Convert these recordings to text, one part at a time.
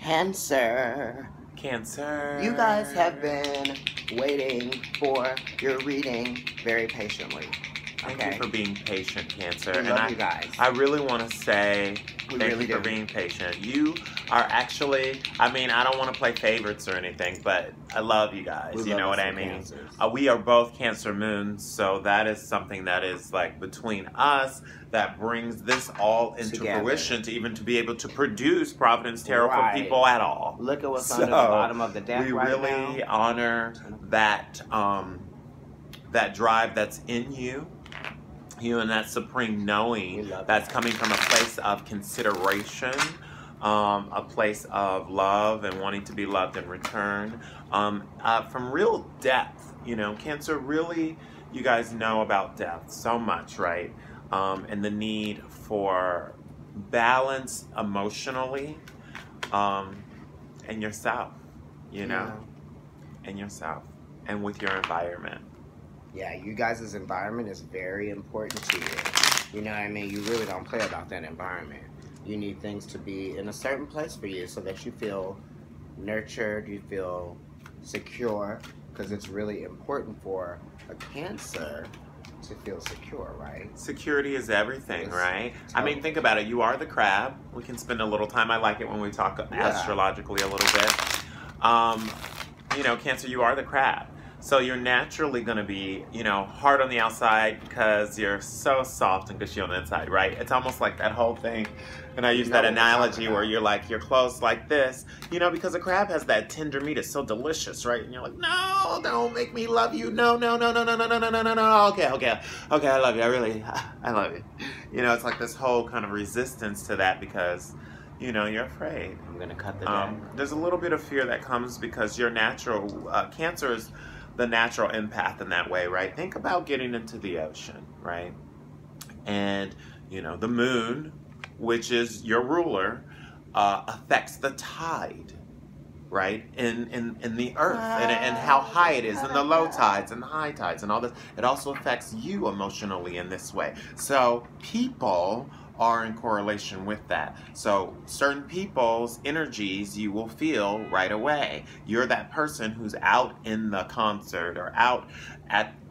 Cancer. Cancer. You guys have been waiting for your reading very patiently. Thank you for being patient, Cancer. We love you guys. I really want to say thank you for being patient. You are actually, I mean, I don't want to play favorites or anything, but I love you guys. You know what I mean? We are both Cancer moons, so that is something that is like between us that brings this all into fruition to even to be able to produce Providence Tarot for people at all. Look at what's under the bottom of the deck we really honor that that drive that's in you. You and that supreme knowing that's coming from a place of consideration, a place of love and wanting to be loved in return, from real depth. You know, Cancer really, you guys know about depth so much, right? And the need for balance emotionally, and yourself, you know, and yourself, and with your environment. Yeah, you guys' environment is very important to you. You know what I mean? You really don't play about that environment. You need things to be in a certain place for you so that you feel nurtured, you feel secure, because it's really important for a Cancer to feel secure, right? Security is everything, right? I mean, think about it. You are the crab. We can spend a little time. I like it when we talk astrologically a little bit. You know, Cancer, you are the crab. So you're naturally going to be, you know, hard on the outside because you're so soft and gushy on the inside, right? It's almost like that whole thing. And I use that analogy where you're like, you're close like this, you know, because a crab has that tender meat. It's so delicious, right? And you're like, no, don't make me love you. No, no, no, no, no, no, no, no, no, no, no. Okay, I love you. I love you. You know, it's like this whole kind of resistance to that because, you know, you're afraid. I'm going to cut the deck. There's a little bit of fear that comes because your natural, Cancer is the natural empath in that way, right? Think about getting into the ocean, right? And, you know, the moon, which is your ruler, affects the tide, right? In the earth and how high it is and the low tides and the high tides and all this. It also affects you emotionally in this way. So people are in correlation with that. So certain people's energies you will feel right away. You're that person who's out in the concert or out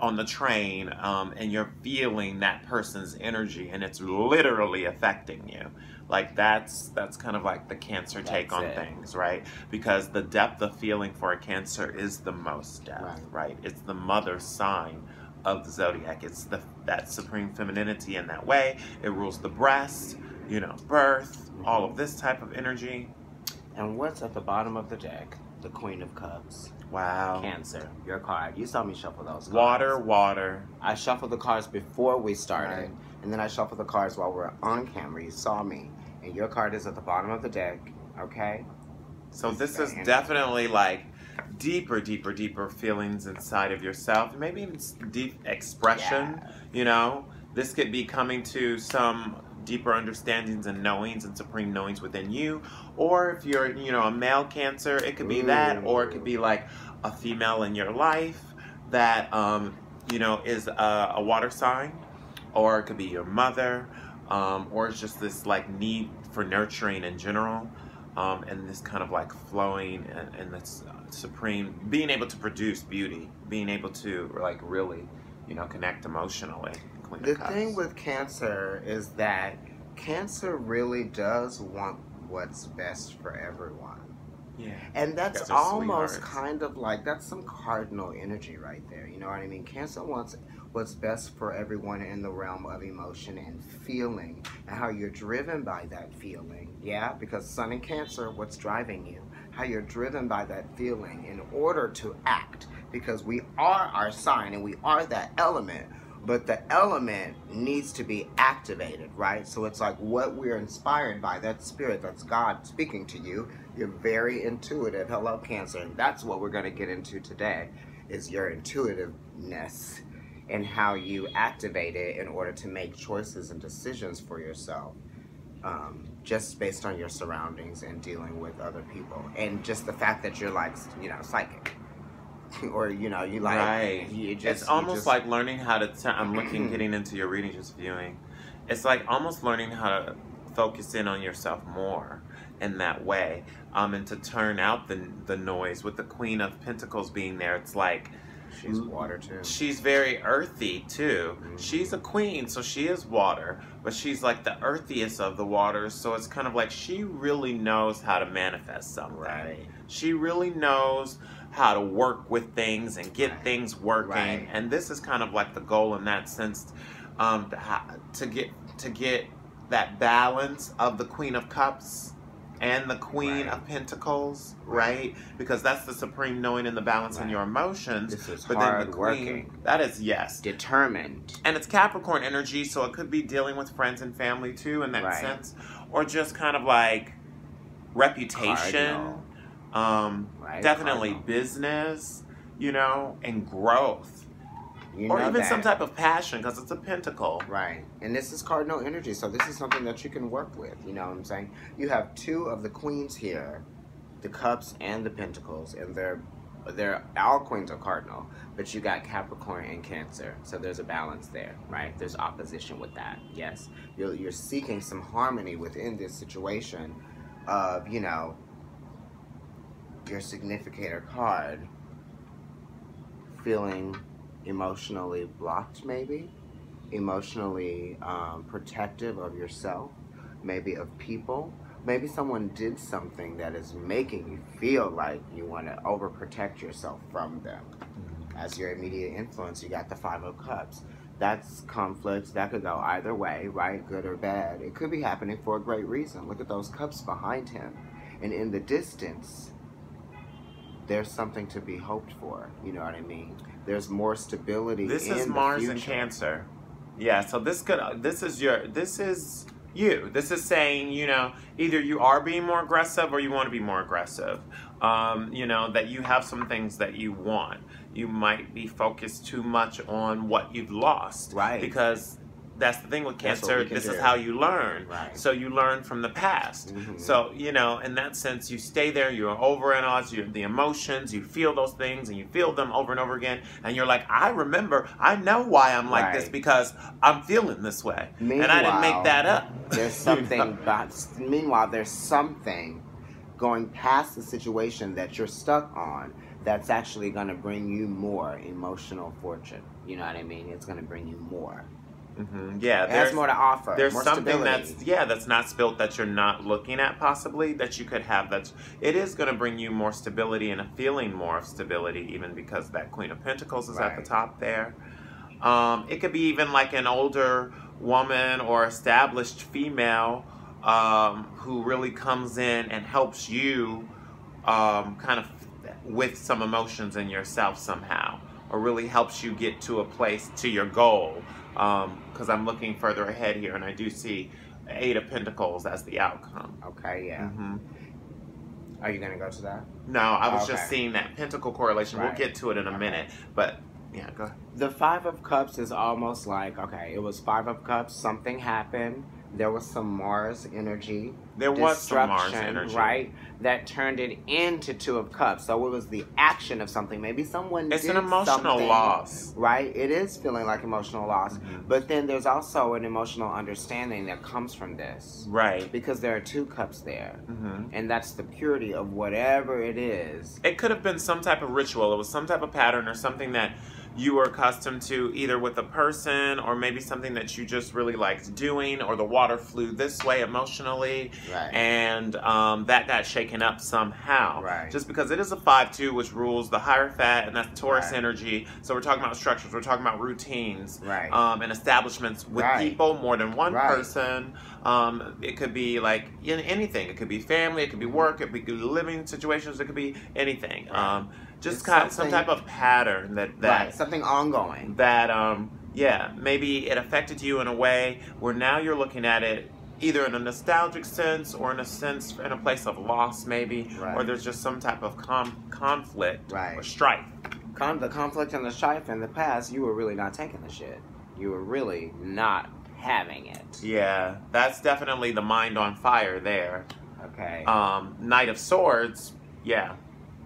on the train, and you're feeling that person's energy and it's literally affecting you. Like that's kind of like the Cancer take on things, right? Because the depth of feeling for a Cancer is the most depth, right? It's the mother sign of the zodiac. It's that supreme femininity in that way. It rules the breast, you know, birth, all of this type of energy. And what's at the bottom of the deck? The Queen of Cups. Wow. Cancer, your card. You saw me shuffle those cards. Water. I shuffled the cards before we started, and then I shuffled the cards while we're on camera. You saw me. And your card is at the bottom of the deck, okay? So this is definitely like deeper feelings inside of yourself, maybe even deep expression. You know, this could be coming to some deeper understandings and knowings and supreme knowings within you. Or if you're, you know, a male Cancer, it could be that, or it could be like a female in your life that you know, is a water sign, or it could be your mother, or it's just this like need for nurturing in general. And this kind of like flowing and this supreme, being able to produce beauty, being able to like really, you know, connect emotionally. The thing with Cancer is that Cancer really does want what's best for everyone. Yeah. And that's almost kind of like, that's some cardinal energy right there. You know what I mean? Cancer wants what's best for everyone in the realm of emotion and feeling, and how you're driven by that feeling. Yeah, because Sun in Cancer, what's driving you? How you're driven by that feeling in order to act, because we are our sign and we are that element, but the element needs to be activated, right? So it's like what we're inspired by, that spirit, that's God speaking to you. You're very intuitive. Hello, Cancer. And that's what we're going to get into today, is your intuitiveness and how you activate it in order to make choices and decisions for yourself, just based on your surroundings and dealing with other people. And just the fact that you're like, you know, psychic. Or, you know, you like, you just, it's almost like learning how to, I'm looking, getting into your reading, just viewing. It's like almost learning how to focus in on yourself more. in that way, and to turn out the noise. With the Queen of Pentacles being there, it's like she's water too. She's very earthy too. Mm-hmm. She's a queen, so she is water, but she's like the earthiest of the waters. So it's kind of like she really knows how to manifest something. Right. She really knows how to work with things and get things working. Right. And this is kind of like the goal in that sense, to get that balance of the Queen of Cups and the Queen of Pentacles, right? Because that's the supreme knowing and the balance in your emotions. This is but hard then the Queen, working. that is, yes. Determined. And it's Capricorn energy, so it could be dealing with friends and family too in that sense. Or just kind of like reputation. Definitely Cardinal. Business, you know, and growth. You Or know even that. some type of passion, because it's a pentacle. Right. And this is cardinal energy, so this is something that you can work with, you know what I'm saying? You have two of the queens here, the cups and the pentacles, and they're all queens are cardinal, but you got Capricorn and Cancer, so there's a balance there, right? There's opposition with that, yes. You're seeking some harmony within this situation of, you know, your significator card feeling emotionally blocked, maybe emotionally protective of yourself, maybe of people. Maybe someone did something that is making you feel like you want to overprotect yourself from them. As your immediate influence, you got the Five of Cups. That's conflict. That could go either way, right? Good or bad. It could be happening for a great reason. Look at those cups behind him. And in the distance, there's something to be hoped for. You know what I mean? There's more stability. This in is the Mars future. and Cancer. Yeah, so this is you. This is saying, you know, either you are being more aggressive or you want to be more aggressive. You know, that you have some things that you want. You might be focused too much on what you've lost. Right. Because that's the thing with That's what Cancer. we can This do. is how you learn. Right. So you learn from the past. Mhm. So, you know, in that sense, you stay there, you're overanalyze the emotions, you feel those things, and you feel them over and over again. And you're like, I know why I'm like this, Right. because I'm feeling this way. And I didn't make that up. There's something, meanwhile, there's something going past the situation that you're stuck on that's actually going to bring you more emotional fortune. You know what I mean? It's going to bring you more. Mm-hmm. Yeah, It has more to offer. There's more something stability. that's not spilt that you're not looking at, possibly, that you could have. It is going to bring you more stability and a feeling more of stability, even because that Queen of Pentacles is at the top there. It could be even like an older woman or established female who really comes in and helps you kind of with some emotions in yourself somehow, or really helps you get to a place, to your goal. Because I'm looking further ahead here, and I do see Eight of Pentacles as the outcome. Okay, yeah. Mm-hmm. Are you going to go to that? No, I was just seeing that Pentacle correlation. Right. We'll get to it in a minute, but yeah, go ahead. The Five of Cups is almost like, okay, it was Five of Cups, something happened, there was some Mars energy. There was some Mars destruction, energy. right? That turned it into Two of Cups. So it was the action of something. Maybe someone It's did an emotional something, loss. right? It is feeling like emotional loss. Mm-hmm. But then there's also an emotional understanding that comes from this. Right. Because there are two cups there. Mm-hmm. And that's the purity of whatever it is. It could have been some type of ritual. It was some type of pattern or something that you were accustomed to, either with a person or maybe something that you just really liked doing, or the water flew this way emotionally, Right. and that got shaken up somehow. Right. Just because it is a 5-2, which rules the Hierophant, and that's Taurus Right. energy. So we're talking about structures, we're talking about routines, Right. and establishments with Right. people, more than one Right. person. It could be like in anything. It could be family, it could be work, it could be living situations, it could be anything. Right. Just It's kind of some something- type of pattern that Right. Something ongoing. yeah, maybe it affected you in a way where now you're looking at it either in a nostalgic sense or in a sense in a place of loss, maybe, Right. or there's just some type of conflict Right. or strife. The conflict and the strife in the past, you were really not taking the shit. You were really not having it. Yeah, that's definitely the mind on fire there. Okay. Knight of Swords, yeah,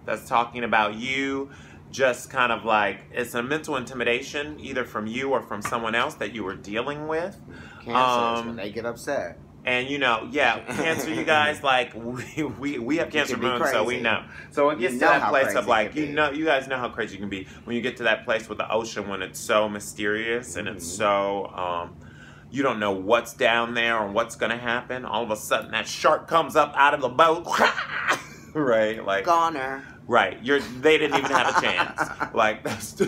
that's talking about you just kind of like, it's a mental intimidation either from you or from someone else that you were dealing with. Cancers, when they get upset. And you know, yeah, Cancer, you guys, like we have Cancer moon, so we know. So it gets to that place of like, you guys know how crazy you can be when you get to that place with the ocean when it's so mysterious and it's so you don't know what's down there or what's gonna happen. All of a sudden, that shark comes up out of the boat, right? Like goner. Right, they didn't even have a chance. Like that's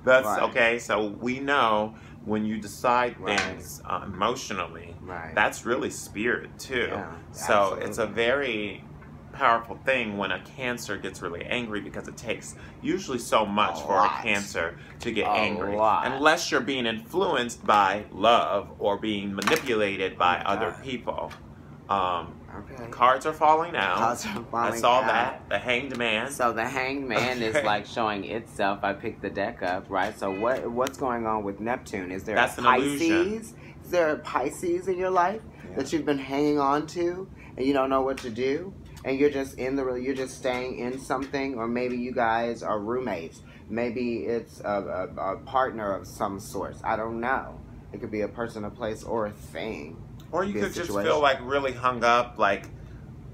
right. Okay. So we know. When you decide things emotionally, that's really spirit too. Yeah, so absolutely. It's a very powerful thing when a Cancer gets really angry because it takes usually so much for a Cancer to get angry. Unless you're being influenced by love or being manipulated by other people. Cards are falling out. I saw that. The Hanged Man. So the Hanged Man is like showing itself. I picked the deck up, right? So what's going on with Neptune? Is there a Pisces? Illusion. Is there a Pisces in your life that you've been hanging on to and you don't know what to do? And you're just you're just staying in something, or maybe you guys are roommates. Maybe it's a partner of some sort. I don't know. It could be a person, a place, or a thing. Or you could just feel like really hung up, like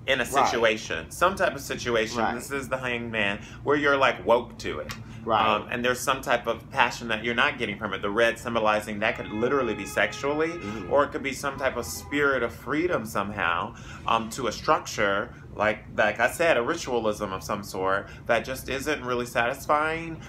in a situation, some type of situation. This is the Hanged Man, where you're like woke to it. And there's some type of passion that you're not getting from it. The red symbolizing that could literally be sexually, or it could be some type of spirit of freedom somehow to a structure, like I said, a ritualism of some sort that just isn't really satisfying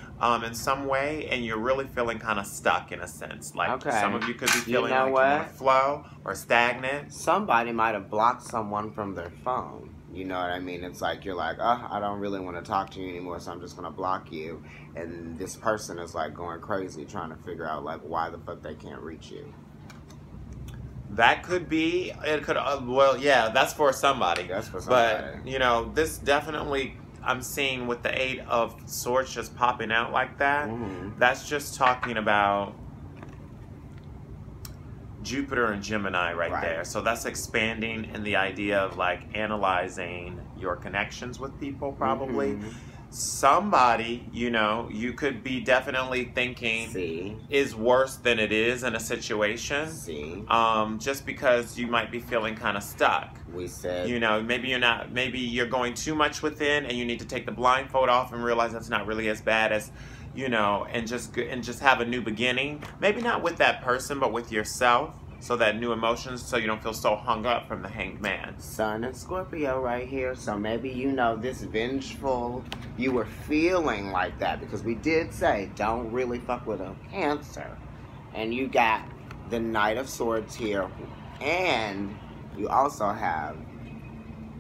in some way, and you're really feeling kind of stuck in a sense. Like some of you could be feeling like you want to flow or stagnant. Somebody might have blocked someone from their phone. You know what I mean? It's like you're like, oh, I don't really want to talk to you anymore, so I'm just going to block you. And this person is like going crazy trying to figure out like why the fuck they can't reach you. That could be, it could, well, yeah, that's for somebody. That's for somebody. But, you know, this definitely, I'm seeing with the 8 of Swords just popping out like that, that's just talking about Jupiter and Gemini right there. So that's expanding in the idea of like analyzing your connections with people probably. Somebody, you know, you could be definitely thinking is worse than it is in a situation. Just because you might be feeling kind of stuck. We said, you know, maybe you're going too much within and you need to take the blindfold off and realize that's not really as bad as, you know, and just have a new beginning. Maybe not with that person, but with yourself. So that new emotions, so you don't feel so hung up from the Hanged Man. Sun and Scorpio right here. So maybe, you know, this vengeful, you were feeling like that because we did say don't really fuck with a Cancer. And you got the Knight of Swords here. And you also have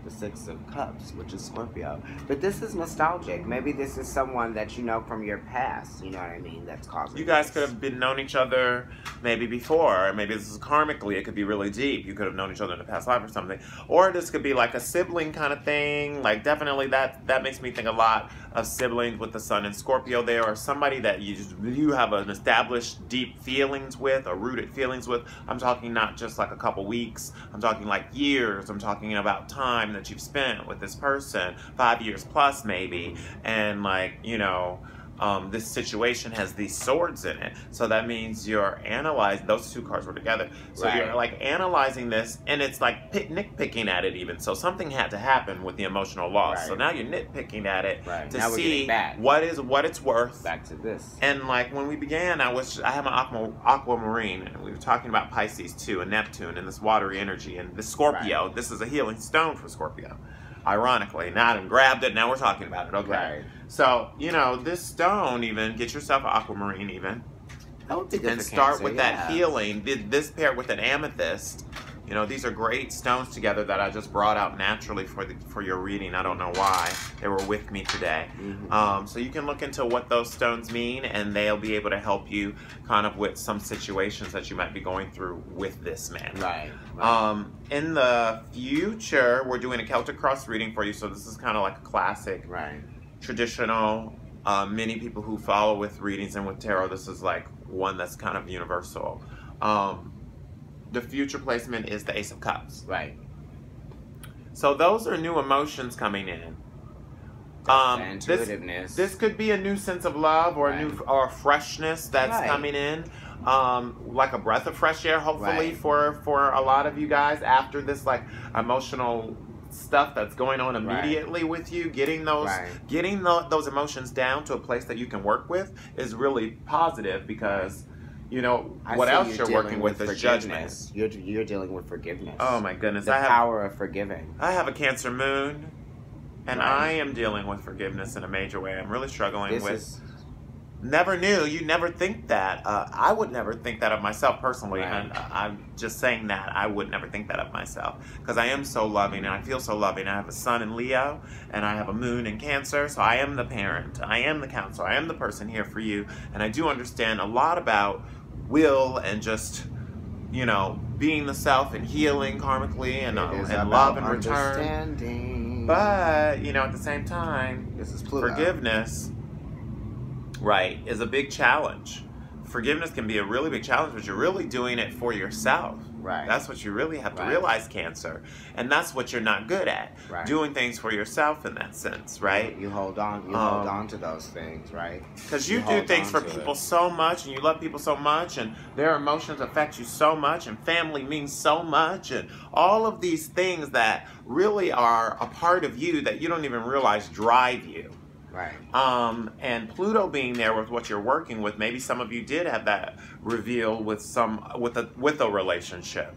the 6 of Cups, which is Scorpio. But this is nostalgic. Maybe this is someone that you know from your past. You know what I mean? That's causing you guys could have been known each other maybe before. Maybe this is karmically. It could be really deep. You could have known each other in a past life or something. Or this could be like a sibling kind of thing. Like definitely that makes me think a lot of siblings with the Sun in Scorpio there, or somebody that you have an established deep feelings with or rooted feelings with. I'm talking not just like a couple weeks. I'm talking like years. I'm talking about time that you've spent with this person, 5 years plus maybe, and like, you know, this situation has these swords in it, so that means you're analyzing. Those 2 cards were together, so you're like analyzing this, and it's like nitpicking at it even. So something had to happen with the emotional loss. So now you're nitpicking at it to now see what it's worth. Back to this, and like when we began, I have an aquamarine, and we were talking about Pisces too, and Neptune, and this watery energy, and the Scorpio. This is a healing stone for Scorpio. Ironically, now I grabbed it, now we're talking about it. Okay. So, you know, this stone even, get yourself an aquamarine even. And start with that healing. This paired with an amethyst. You know, these are great stones together that I just brought out naturally for your reading. I don't know why. They were with me today. So you can look into what those stones mean, and they'll be able to help you kind of with some situations that you might be going through with this man. In the future, we're doing a Celtic Cross reading for you. So this is kind of like a classic, traditional. Many people who follow with readings and with tarot, this is like one that's kind of universal. The future placement is the Ace of Cups. So those are new emotions coming in. Intuitiveness. This could be a new sense of love or a new or freshness that's coming in. Like a breath of fresh air, hopefully, for a lot of you guys after this like emotional stuff that's going on immediately with you. Getting those those emotions down to a place that you can work with is really positive because you know what else you're working with is judgment. You're dealing with forgiveness. Oh my goodness, the power of forgiving. I have a Cancer moon, and I am dealing with forgiveness in a major way. I'm really struggling with. Never knew. You never think that. I would never think that of myself personally. And I'm just saying that. I would never think that of myself. Because I am so loving and I feel so loving. I have a sun in Leo and I have a moon in Cancer. So I am the parent. I am the counselor. I am the person here for you. And I do understand a lot about will and just, you know, being the self and healing karmically and love and return. But, you know, at the same time, this is Pluto. Forgiveness is a big challenge. Forgiveness can be a really big challenge, but you're really doing it for yourself. That's what you really have to realize, Cancer. And that's what you're not good at. Doing things for yourself in that sense, right? You hold on. You hold on to those things, right? Because you do things for people so much, and you love people so much, and their emotions affect you so much, and family means so much, and all of these things that really are a part of you that you don't even realize drive you. And Pluto being there with what you're working with, maybe some of you did have that reveal with a relationship.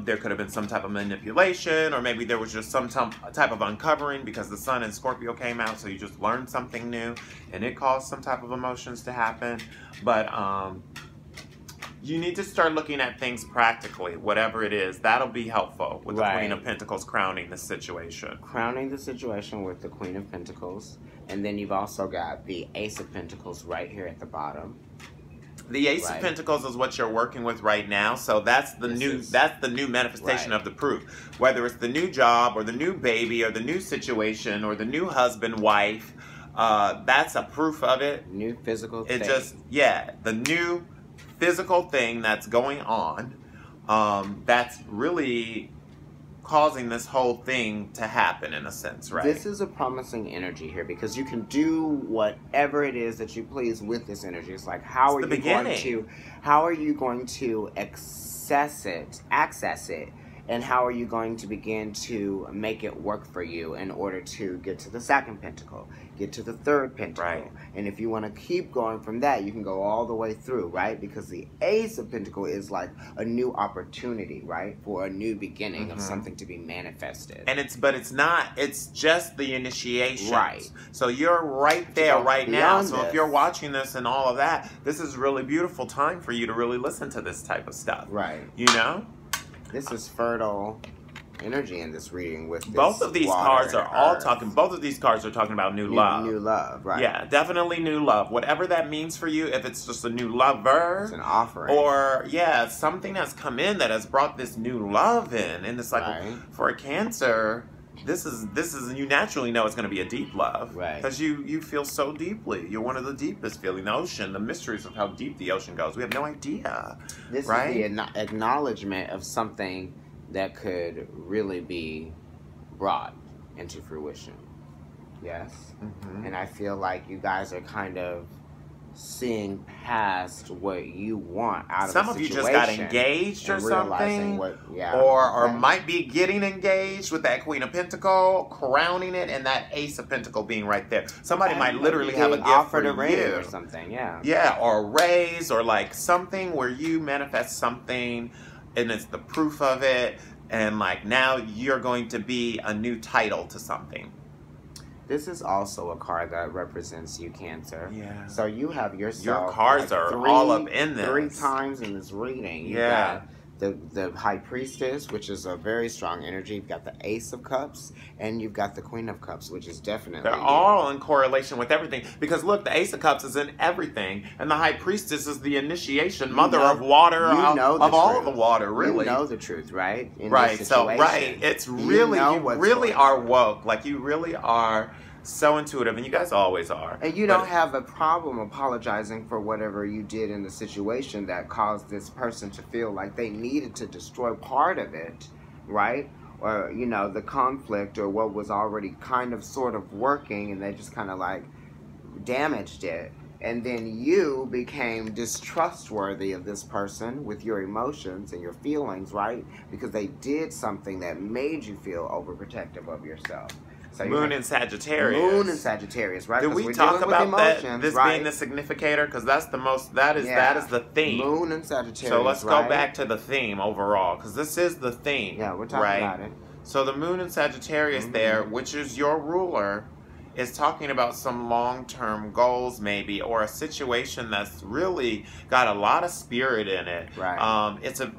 There could have been some type of manipulation, or maybe there was just some type of uncovering because the Sun in Scorpio came out, so you just learned something new, and it caused some type of emotions to happen. But you need to start looking at things practically, whatever it is. That'll be helpful with the Queen of Pentacles crowning the situation. Crowning the situation with the Queen of Pentacles. And then you've also got the Ace of Pentacles right here at the bottom. The Ace of Pentacles is what you're working with right now, so that's the new manifestation of the proof. Whether it's the new job or the new baby or the new situation or the new husband, wife, that's a proof of it. New physical thing. The new physical thing that's going on, that's really causing this whole thing to happen in a sense, right? This is a promising energy here because you can do whatever it is that you please with this energy. It's like how are you going to access it, and how are you going to begin to make it work for you in order to get to the second pentacle, get to the third pentacle. And if you want to keep going from that, you can go all the way through, right? Because the Ace of Pentacles is like a new opportunity, right? For a new beginning of something to be manifested. And it's just the initiation. So you're right there right now. So if you're watching this and all of that, this is really beautiful time for you to really listen to this type of stuff. You know? This is fertile energy in this reading with this both of these cards are talking about new love. New love, Yeah, definitely new love. Whatever that means for you, if it's just a new lover. It's an offering. Or, something that's come in that has brought this new love in. And it's like, for a Cancer, this is you naturally know it's going to be a deep love. Because you feel so deeply. You're one of the deepest feeling. The ocean, the mysteries of how deep the ocean goes. We have no idea. This is the acknowledgement of something that could really be brought into fruition. And I feel like you guys are kind of seeing past what you want out of the situation. Some of you just got engaged or something, or might be getting engaged with that Queen of Pentacles, crowning it, and that Ace of Pentacles being right there. Somebody might literally have a gift for you. Or something, or a raise, or like something where you manifest something, and it's the proof of it, and like now you're going to be a new title to something. This is also a card that represents you, Cancer. So you have yourself. Your cards are all up in this. 3 times in this reading. You got the High Priestess, which is a very strong energy. You've got the Ace of Cups, and you've got the Queen of Cups, which is definitely... They're all in correlation with everything. Because look, the Ace of Cups is in everything, and the High Priestess is the initiation, mother of water, of all of the water, really. You know the truth, right? It's really, you really are woke. Like, you really are so intuitive, and you guys always are. And you don't have a problem apologizing for whatever you did in the situation that caused this person to feel like they needed to destroy part of it, right? or, you know, the conflict or what was already kind of sort of working, and they just kind of like damaged it. And then you became distrustworthy of this person with your emotions and your feelings, right? Because they did something that made you feel overprotective of yourself. So Moon in Sagittarius. Moon in Sagittarius, right? Did we talk about that? This being the significator, because that's the most. That is the theme. Moon in Sagittarius. So let's go back to the theme overall, because this is the theme. Yeah, we're talking about it. So the Moon in Sagittarius there, which is your ruler, is talking about some long-term goals maybe, or a situation that's really got a lot of spirit in it. Right.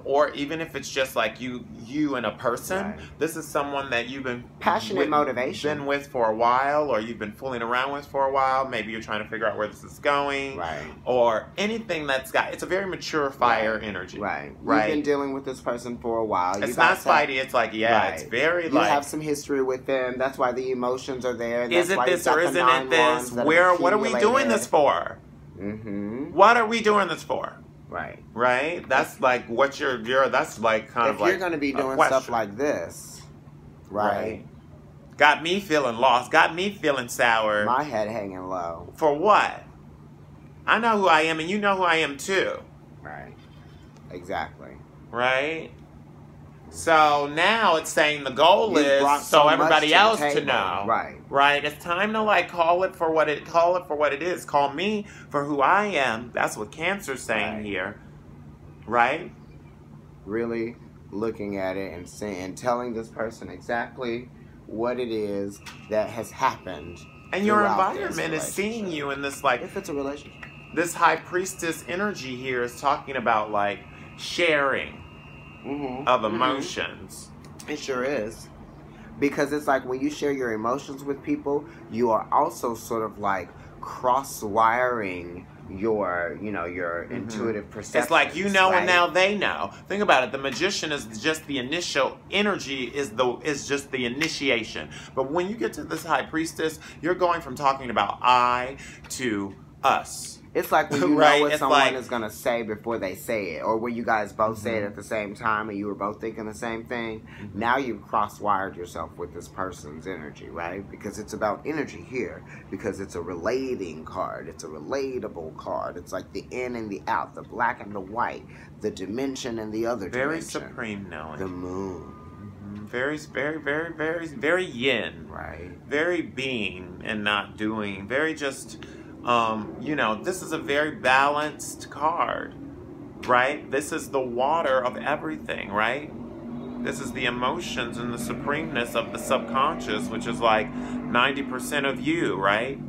Or even if it's just like you and a person, right. This is someone that you've been passionate motivation been with for a while, or you've been fooling around with for a while. Maybe you're trying to figure out where this is going, right? Or anything it's a very mature fire energy, right? You've been dealing with this person for a while. It's not Spidey. It's like it's very you have some history with them. That's why the emotions are there. Is it this or isn't it this? What are we doing this for? What are we doing this for? Right. Right? That's like what that's like kind of like. If you're going to be doing stuff like this, right? Got me feeling lost. Got me feeling sour. My head hanging low. For what? I know who I am, and you know who I am too. Right. Exactly. Right? So now it's saying the goal is so everybody else to know. Right. Right. It's time to like call it for what it is. Call me for who I am. That's what Cancer's saying here. Right? Really looking at it and saying, telling this person exactly what it is that has happened. And your environment is seeing you in this like, if it's a relationship. This High Priestess energy here is talking about like sharing of emotions. It sure is. Because it's like when you share your emotions with people, you are also sort of like cross-wiring your intuitive perception. It's like you know, and now they know. Think about it. The magician is just the initial energy, is just the initiation. But when you get to this High Priestess, you're going from talking about I to us. It's like when you know what someone is going to say before they say it. Or when you guys both say it at the same time and you were both thinking the same thing. Now you've cross-wired yourself with this person's energy, right? Because it's about energy here. Because it's a relating card. It's a relatable card. It's like the in and the out. The black and the white. The dimension and the other dimension. Very supreme knowing. The moon. Very, very, very, very, very yin. Right. Very being and not doing. Very just... this is a very balanced card, right? This is the water of everything, right? This is the emotions and the supremeness of the subconscious, which is like 90% of you, right?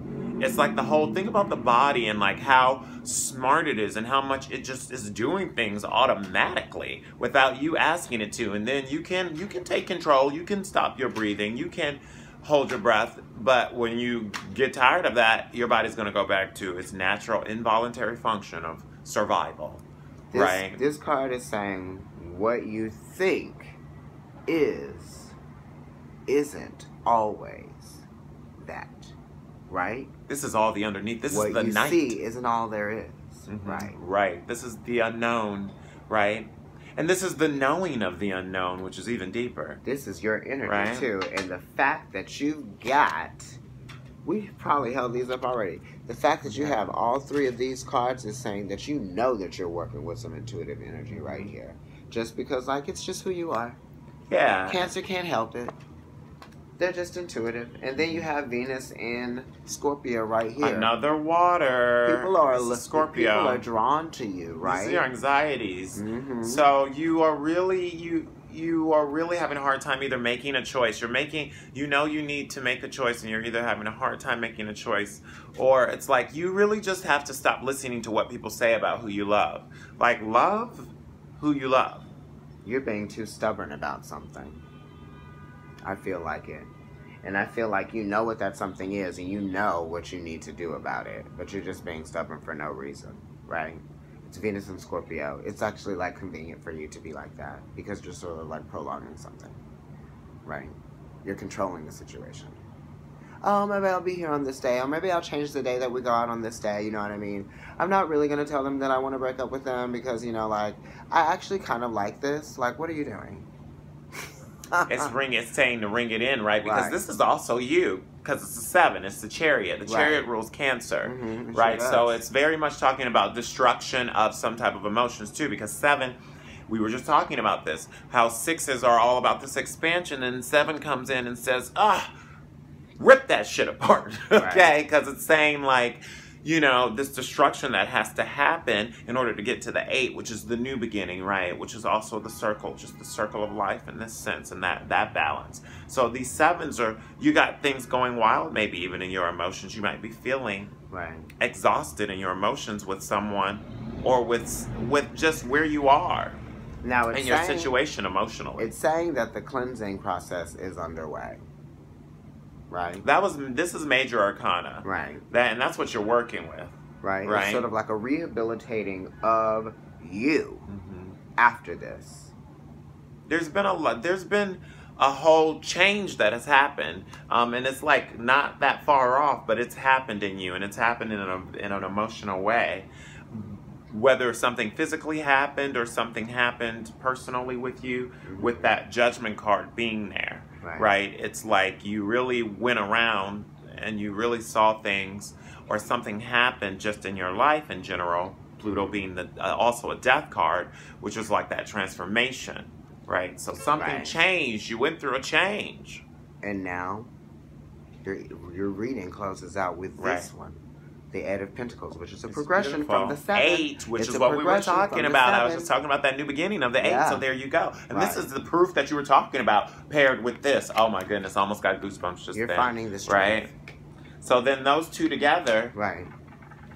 It's like the whole thing about the body and like how smart it is and how much it just is doing things automatically without you asking it to. And then you can take control, you can stop your breathing, you can hold your breath, but when you get tired of that, your body's going to go back to its natural involuntary function of survival, right? This card is saying what you think isn't always that, right? This is all the underneath. This is the night. What you see isn't all there is, right? Right. This is the unknown, right? And this is the knowing of the unknown, which is even deeper. This is your energy, too. And the fact that you've got... We probably held these up already. The fact that you have all three of these cards is saying that you know that you're working with some intuitive energy right here. Just because, like, it's just who you are. Yeah. Cancer can't help it. They're just intuitive. And then you have Venus in Scorpio right here. Another water. People are drawn to you, right? These are your anxieties. So you are really you are really having a hard time either making a choice. You need to make a choice, and you're either having a hard time making a choice, or it's like you really just have to stop listening to what people say about who you love. Like, love who you love. You're being too stubborn about something. I feel like it. And I feel like you know what that something is, and you know what you need to do about it. But you're just being stubborn for no reason, right? It's Venus and Scorpio. It's actually, like, convenient for you to be like that. Because you're sort of, like, prolonging something, right? You're controlling the situation. Oh, maybe I'll be here on this day. Or maybe I'll change the day that we go out on this day, you know what I mean? I'm not really going to tell them that I want to break up with them because, like, I actually kind of like this. Like, what are you doing? It's saying to ring it in, right? Because Right. this is also you. Because it's a 7. It's the Chariot. The Chariot rules Cancer, Mm-hmm, right? sure So does. it's very much talking about destruction of some type of emotions too. Because 7, we were just talking about this, how 6s are all about this expansion, and 7 comes in and says, rip that shit apart, okay? Because it's saying, like, you know, this destruction that has to happen in order to get to the 8, which is the new beginning, right? Which is also the circle, just the circle of life in this sense, and that balance. So these 7s are, you got things going wild, maybe even in your emotions. You might be feeling exhausted in your emotions with someone, or with just where you are. Now it's in your situation emotionally. It's saying that the cleansing process is underway. Right. This is major arcana. Right. And that's what you're working with. Right. Right. It's sort of like a rehabilitating of you after this. There's been a whole change that has happened, and it's like not that far off, but it's happened in you, and it's happened in an emotional way. Whether something physically happened or something happened personally with you, with that Judgment card being there, right? It's like you really went around and you really saw things, or something happened just in your life in general, Pluto being also a Death card, which is like that transformation, right? So something changed, you went through a change. And now, your reading closes out with this one. The 8 of Pentacles, which is a progression from the 7. 8, which is what we were talking about. I was just talking about that new beginning of the 8, so there you go. And this is the proof that you were talking about, paired with this. Oh my goodness, I almost got goosebumps just You're then. finding the strength. Right? So then those two together... Right.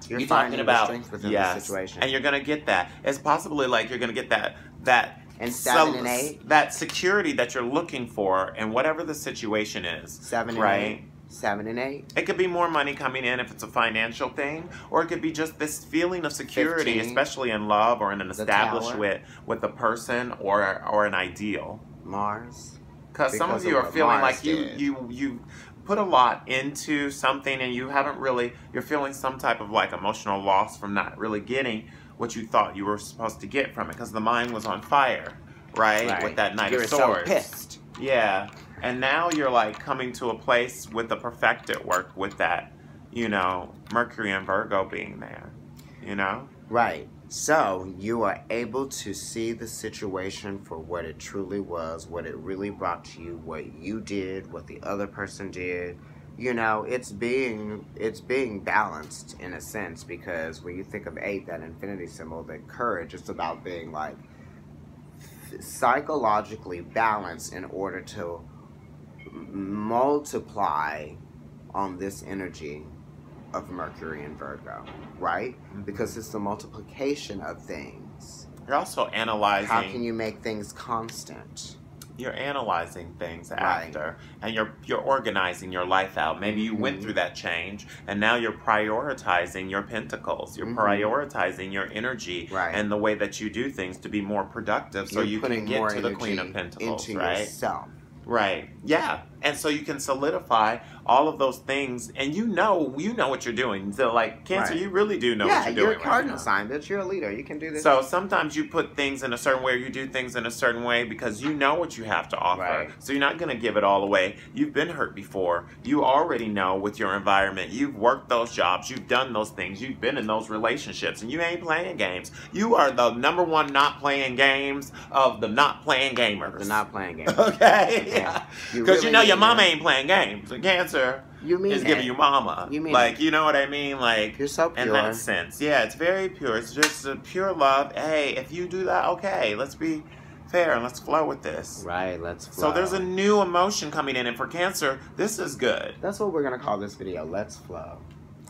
You're talking about the strength within the situation. And you're going to get that. It's possibly like you're going to get that and 7 and 8? That security that you're looking for in whatever the situation is. 7 and 8? 7 and 8. It could be more money coming in if it's a financial thing, or it could be just this feeling of security, 15, especially in love or in an establishment with a person or an ideal. Mars. Because some of you are feeling like you put a lot into something and you haven't really, you're feeling some type of like emotional loss from not really getting what you thought you were supposed to get from it, because the mind was on fire, right? With that Knight of Swords. So pissed. Yeah. And now you're like coming to a place with the perfected work with that, you know, Mercury and Virgo being there, you know? Right. So you are able to see the situation for what it truly was, what it really brought to you, what you did, what the other person did. You know, it's being balanced in a sense, because when you think of 8, that infinity symbol, the courage, it's about being like psychologically balanced in order to multiply on this energy of Mercury and Virgo, right? Because it's the multiplication of things. You're also analyzing. How can you make things constant? You're analyzing things after, and you're organizing your life out. Maybe you went through that change, and now you're prioritizing your pentacles. You're prioritizing your energy and the way that you do things to be more productive, so you can get to the Queen of Pentacles, into yourself. Right. Yeah. And so you can solidify all of those things, and you know what you're doing. So, like, Cancer, you really do know what you're doing. You're a cardinal sign, bitch. You're a leader. You can do this. So sometimes you put things in a certain way, or you do things in a certain way because you know what you have to offer. So you're not going to give it all away. You've been hurt before. You already know with your environment. You've worked those jobs. You've done those things. You've been in those relationships, and you ain't playing games. You are the #1 not playing games of the not playing gamers. The not playing games. Okay? Yeah. Because you know your mama ain't playing games. A Cancer is giving you mama. You mean like, you know what I mean? Like, you're so pure. In that sense. Yeah, it's very pure. It's just a pure love. Hey, if you do that, okay, let's be fair and let's flow with this. Right, let's flow. So there's a new emotion coming in, and for Cancer, this is good. That's what we're going to call this video. Let's flow.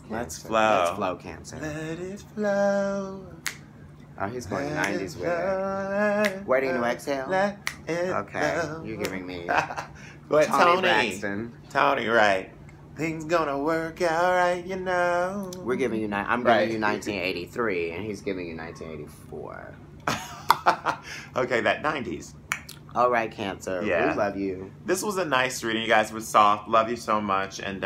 Let's flow. Let's flow, Cancer. Let it flow. Oh, he's going 90s with it. Waiting to exhale? Okay, you're giving me But Tony Braxton. Tony, right. Things gonna work out right, you know. We're giving you, I'm giving you 1983, and he's giving you 1984. Okay, that 90s. All right, Cancer. Yeah. We love you. This was a nice reading. You guys were soft. Love you so much. And,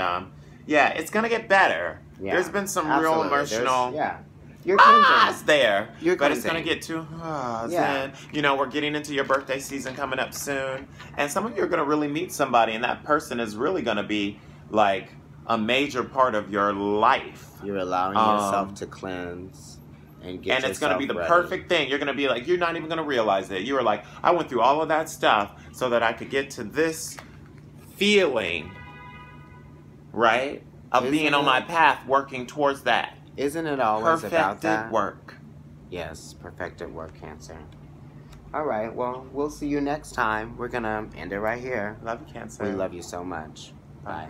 yeah, it's gonna get better. Yeah, there's been some real emotional... You're cleansing. It's there. You're but it's cleansing. going to get too Yeah. zen. You know, we're getting into your birthday season coming up soon. And some of you are going to really meet somebody, and that person is really going to be like a major part of your life. You're allowing yourself to cleanse and get and it's going to be the ready. perfect thing. You're going to be like, you're not even going to realize it. You were like, I went through all of that stuff so that I could get to this feeling, right? Of being on my path, working towards that. Isn't it always about that? Perfected work. Yes, perfected work, Cancer. All right, well, we'll see you next time. We're going to end it right here. Love you, Cancer. We love you so much. Bye.